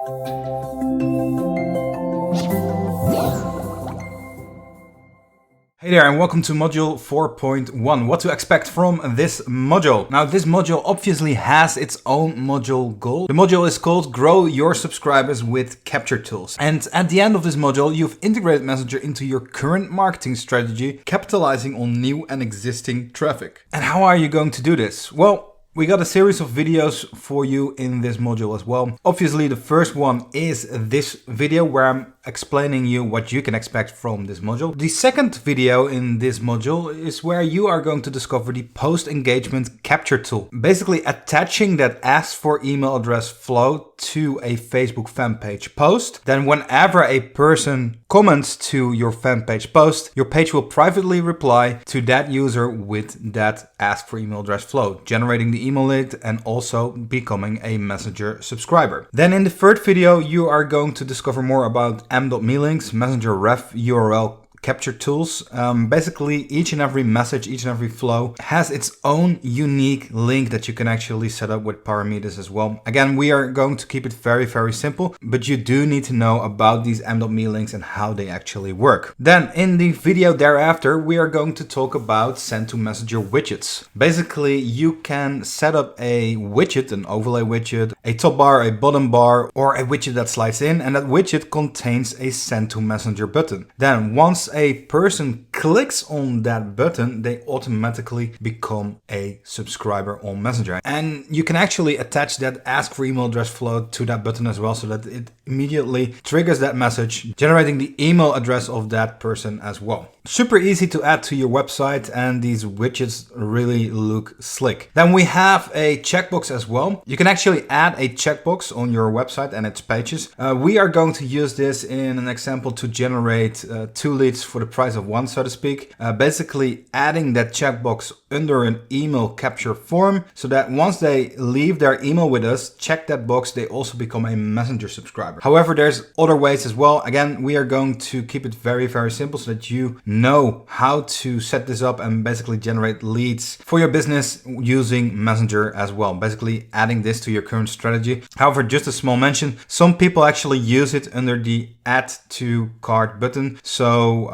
Hey there and welcome to module 4.1. What to expect from this module. Now this module obviously has its own module goal. The module is called Grow Your Subscribers with Capture Tools. And at the end of this module, you've integrated Messenger into your current marketing strategy, capitalizing on new and existing traffic. And how are you going to do this? Well, we got a series of videos for you in this module as well. Obviously, the first one is this video where I'm explaining you what you can expect from this module. The second video in this module is where you are going to discover the post-engagement capture tool. Basically attaching that ask for email address flow to a Facebook fan page post. Then whenever a person comments to your fan page post, your page will privately reply to that user with that ask for email address flow, generating the email lead and also becoming a Messenger subscriber. Then in the third video, you are going to discover more about m.me links, Messenger ref URL capture tools. Basically each and every message, each and every flow has its own unique link that you can actually set up with parameters as well. Again, we are going to keep it very, very simple, but you do need to know about these m.me links and how they actually work. Then in the video thereafter, we are going to talk about send to Messenger widgets. Basically, you can set up a widget, an overlay widget, a top bar, a bottom bar, or a widget that slides in, and that widget contains a send to Messenger button. Then once a person clicks on that button, they automatically become a subscriber on Messenger. And you can actually attach that ask for email address flow to that button as well, so that it immediately triggers that message, generating the email address of that person as well. Super easy to add to your website, and these widgets really look slick. Then we have a checkbox as well. You can actually add a checkbox on your website and its pages. We are going to use this in an example to generate 2 leads for the price of 1, so to speak. Basically adding that checkbox under an email capture form, so that once they leave their email with us, check that box, they also become a Messenger subscriber. However, there's other ways as well. Again, we are going to keep it very, very simple so that you know how to set this up and basically generate leads for your business using Messenger as well. Basically adding this to your current strategy. However, just a small mention, some people actually use it under the add to cart button. So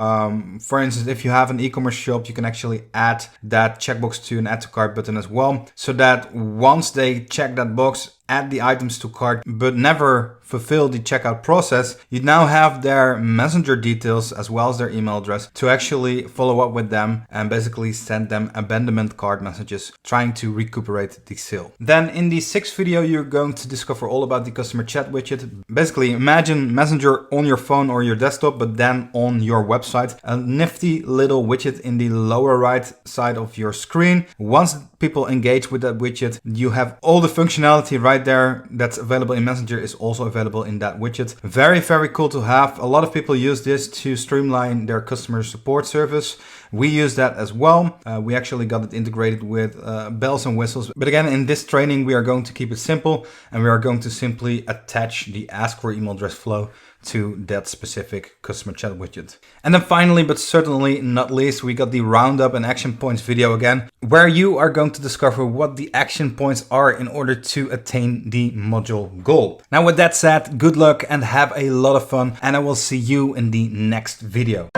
for instance, if you have an e-commerce shop, you can actually add that checkbox to an add to cart button as well, so that once they check that box, add the items to cart, but never fulfill the checkout process, you now have their Messenger details as well as their email address to actually follow up with them and basically send them abandonment cart messages, trying to recuperate the sale. Then in the 6th video, you're going to discover all about the customer chat widget. Basically, imagine Messenger on your phone or your desktop, but then on your website. A nifty little widget in the lower right side of your screen. Once people engage with that widget, you have all the functionality right there that's available in Messenger is also available in that widget. Very, very cool to have. A lot of people use this to streamline their customer support service. We use that as well. We actually got it integrated with bells and whistles. But again, in this training, we are going to keep it simple, and we are going to simply attach the ask for email address flow to that specific customer chat widget. And then finally, but certainly not least, we got the Roundup and action points video again, where you are going to discover what the action points are in order to attain the module goal. Now, with that said, good luck and have a lot of fun, and I will see you in the next video.